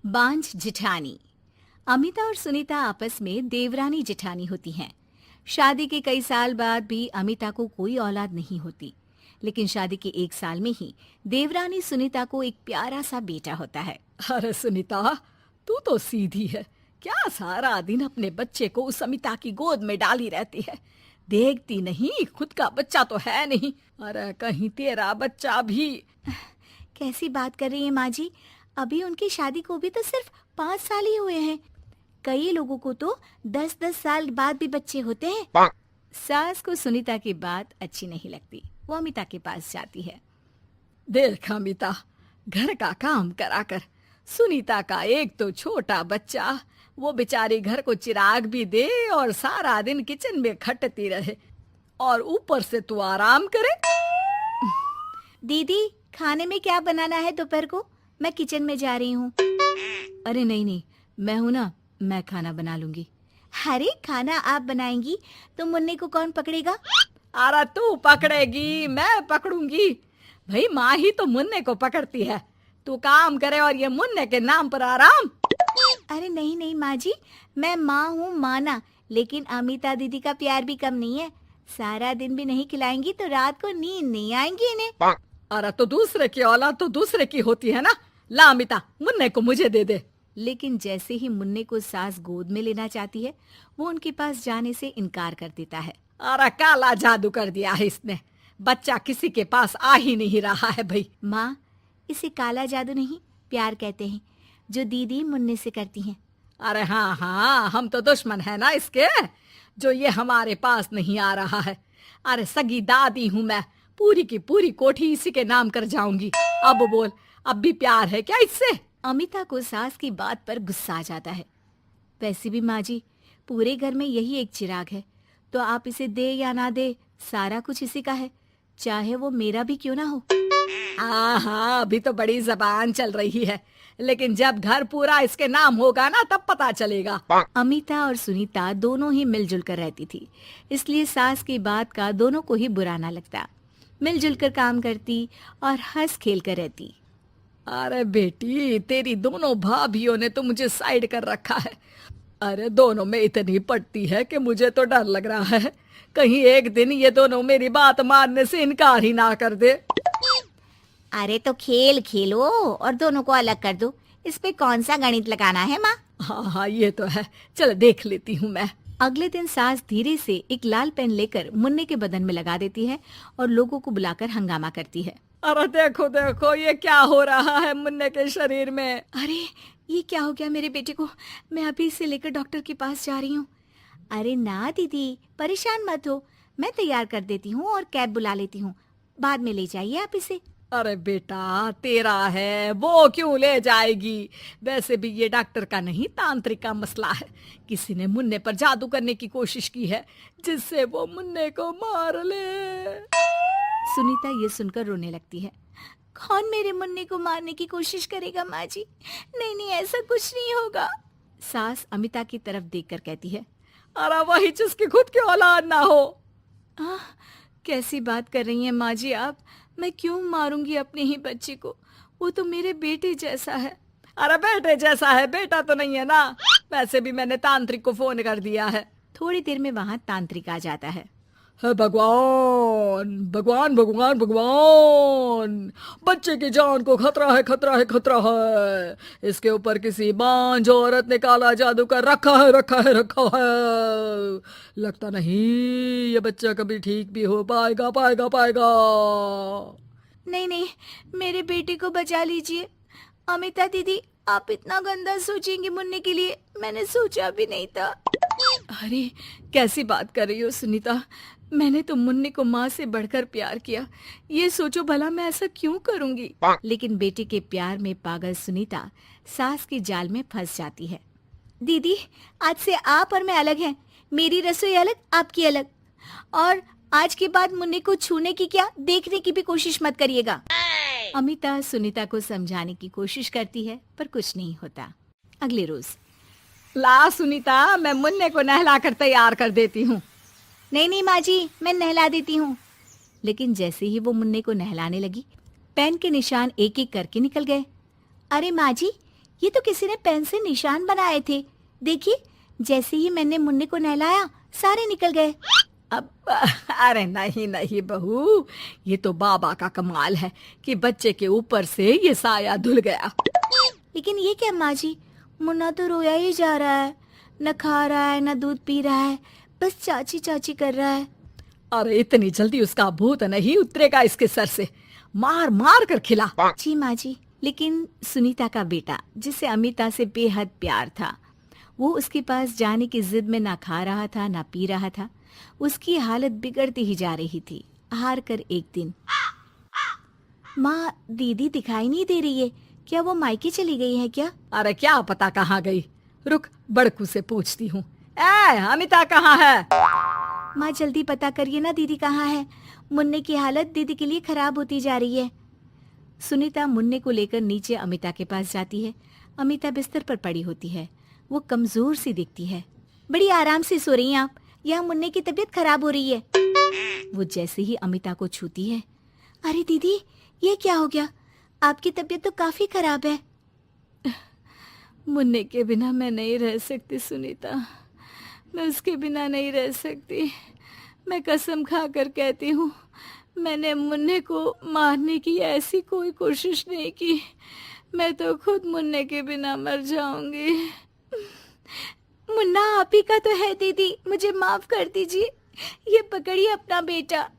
बांझ जिठानी। अमिता और सुनीता आपस में देवरानी जिठानी होती हैं। शादी के कई साल बाद भी अमिता को कोई औलाद नहीं होती, लेकिन शादी के 1 साल में ही देवरानी सुनीता को एक प्यारा सा बेटा होता है। अरे सुनीता, तू तो सीधी है। क्या सारा दिन अपने बच्चे को उस अमिता की गोद में डाली रहती है? देखती नहीं, खुद का बच्चा तो है नहीं। अरे कहीं तेरा बच्चा भी। कैसी बात कर रही है माँ जी? अभी उनकी शादी को भी तो सिर्फ 5 साल ही हुए हैं। कई लोगों को तो 10-10 साल बाद भी बच्चे होते हैं। सास को सुनीता की बात अच्छी नहीं लगती। वो अमिता के पास जाती है। देख अमिता, घर का काम करा कर। सुनीता का एक तो छोटा बच्चा, वो बेचारी घर को चिराग भी दे और सारा दिन किचन में खटती रहे, और ऊपर से तू आराम करे। दीदी, खाने में क्या बनाना है दोपहर को? मैं किचन में जा रही हूँ। अरे नहीं नहीं, मैं हूँ ना, मैं खाना बना लूंगी। अरे खाना आप बनाएंगी तो मुन्ने को कौन पकड़ेगा? अरे तू पकड़ेगी, मैं पकड़ूंगी। भाई माँ ही तो मुन्ने को पकड़ती है। तू काम करे और ये मुन्ने के नाम पर आराम। अरे नहीं नहीं माँ जी, मैं माँ हूँ माना, लेकिन अमिता दीदी का प्यार भी कम नहीं है। सारा दिन भी नहीं खिलाएंगी तो रात को नींद नहीं आएंगी इन्हें। अरे तो दूसरे की औलाद तो दूसरे की होती है ना। ला अमिता, मुन्ने को मुझे दे दे। लेकिन जैसे ही मुन्ने को सास गोद में लेना चाहती है, वो उनके पास जाने से इनकार कर देता है। अरे काला जादू कर दिया है इसने। बच्चा किसी के पास आ ही नहीं रहा है भाई। माँ, इसे काला जादू नहीं, प्यार कहते हैं, जो दीदी मुन्ने से करती हैं। अरे हाँ हाँ, हम तो दुश्मन है ना इसके, जो ये हमारे पास नहीं आ रहा है। अरे सगी दादी हूँ मैं, पूरी की पूरी कोठी इसी के नाम कर जाऊंगी। अब बोल, अब भी प्यार है क्या इससे? अमिता को सास की बात पर गुस्सा आ जाता है। वैसे भी माँ जी, पूरे घर में यही एक चिराग है, तो आप इसे दे या ना दे, सारा कुछ इसी का है, चाहे वो मेरा भी क्यों ना हो। हाँ, अभी तो बड़ी जबान चल रही है, लेकिन जब घर पूरा इसके नाम होगा ना, तब पता चलेगा। अमिता और सुनीता दोनों ही मिलजुल कर रहती थी, इसलिए सास की बात का दोनों को ही बुरा ना लगता। मिलजुल कर काम करती और हंस खेल कर रहती। अरे बेटी, तेरी दोनों भाभियों ने तो मुझे साइड कर रखा है। अरे दोनों में इतनी पड़ती है कि मुझे तो डर लग रहा है, कहीं एक दिन ये दोनों मेरी बात मानने से इनकार ही ना कर दे। अरे तो खेल खेलो और दोनों को अलग कर दो, इस पे कौन सा गणित लगाना है माँ? हाँ हाँ, ये तो है, चल देख लेती हूँ मैं। अगले दिन सास धीरे से एक लाल पेन लेकर मुन्ने के बदन में लगा देती है और लोगों को बुलाकर हंगामा करती है। अरे देखो देखो, ये क्या हो रहा है मुन्ने के शरीर में? अरे ये क्या हो गया मेरे बेटे को? मैं अभी इसे लेकर डॉक्टर के पास जा रही हूँ। अरे ना दीदी, परेशान मत हो, मैं तैयार कर देती हूँ और कैब बुला लेती हूँ, बाद में ले जाइए आप इसे। अरे बेटा, तेरा है, वो क्यों ले जाएगी? वैसे भी ये डॉक्टर का नहीं, तांत्रिक का मसला है। किसी ने मुन्ने पर जादू करने की कोशिश की है, जिससे वो मुन्ने को मार ले। सुनीता ये सुनकर रोने लगती है। कौन मेरे मुन्ने को मारने की कोशिश करेगा माँ जी? नहीं नहीं, ऐसा कुछ नहीं होगा। सास अमिता की तरफ देखकर कहती है। अरे वही जिसकी खुद की औलाद ना हो। कैसी बात कर रही हैं माँ जी आप? मैं क्यों मारूंगी अपने ही बच्चे को? वो तो मेरे बेटे जैसा है। अरे बेटे जैसा है, बेटा तो नहीं है ना। वैसे भी मैंने तांत्रिक को फोन कर दिया है। थोड़ी देर में वहाँ तांत्रिक आ जाता है। भगवान भगवान भगवान भगवान, बच्चे की जान को खतरा है, खतरा है, खतरा है। इसके ऊपर किसी बांझ औरत ने काला जादू कर रखा है, रखा है, रखा है। लगता नहीं ये बच्चा कभी ठीक भी हो पाएगा, पाएगा, पाएगा। नहीं नहीं, मेरे बेटे को बचा लीजिए। अमिता दीदी, आप इतना गंदा सोचेंगे मुन्ने के लिए, मैंने सोचा भी नहीं था। अरे कैसी बात कर रही हो सुनीता? मैंने तो मुन्ने को माँ से बढ़कर प्यार किया, ये सोचो भला मैं ऐसा क्यों करूंगी? लेकिन बेटे के प्यार में पागल सुनीता सास के जाल में फंस जाती है। दीदी, आज से आप और मैं अलग हैं, मेरी रसोई अलग, आपकी अलग, और आज के बाद मुन्ने को छूने की क्या, देखने की भी कोशिश मत करिएगा। अमिता सुनीता को समझाने की कोशिश करती है, पर कुछ नहीं होता। अगले रोज। ला सुनीता, मैं मुन्ने को नहला कर तैयार कर देती हूँ। नहीं नहीं माँ जी, मैं नहला देती हूँ। लेकिन जैसे ही वो मुन्ने को नहलाने लगी, पेन के निशान एक एक करके निकल गए। अरे माँ जी, ये तो किसी ने पेन से निशान बनाए थे। देखिए, जैसे ही मैंने मुन्ने को नहलाया सारे निकल गए। अब अरे नहीं नहीं बहू, ये तो बाबा का कमाल है कि बच्चे के ऊपर से ये साया धुल गया। लेकिन ये क्या माँ जी, मुन्ना तो रोया ही जा रहा है, न खा रहा है न दूध पी रहा है, बस चाची चाची कर रहा है। अरे इतनी जल्दी उसका भूत नहीं उतरेगा इसके सर से, मार मार कर खिला। जी माँ जी। लेकिन सुनीता का बेटा, जिसे अमिता से बेहद प्यार था, वो उसके पास जाने की जिद में ना खा रहा था ना पी रहा था। उसकी हालत बिगड़ती ही जा रही थी। हार कर एक दिन, माँ दीदी दिखाई नहीं दे रही है, क्या वो मायके चली गई है क्या? अरे क्या पता कहाँ गई, रुक बड़कू से पूछती हूँ। ए अमिता कहाँ है? माँ जल्दी पता करिए ना, दीदी कहाँ है? मुन्ने की हालत दीदी के लिए खराब होती जा रही है। सुनीता मुन्ने को लेकर नीचे अमिता के पास जाती है। अमिता बिस्तर पर पड़ी होती है। वो कमजोर सी दिखती है। बड़ी आराम से सो रही हैं आप, यहाँ मुन्ने की तबीयत खराब हो रही है। वो जैसे ही अमिता को छूती है, अरे दीदी ये क्या हो गया? आपकी तबीयत तो काफी खराब है। मुन्ने के बिना मैं नहीं रह सकती सुनीता, मैं उसके बिना नहीं रह सकती। मैं कसम खा कर कहती हूँ, मैंने मुन्ने को मारने की ऐसी कोई कोशिश नहीं की। मैं तो खुद मुन्ने के बिना मर जाऊंगी। मुन्ना आप ही का तो है दीदी, मुझे माफ कर दीजिए। ये पकड़िए अपना बेटा,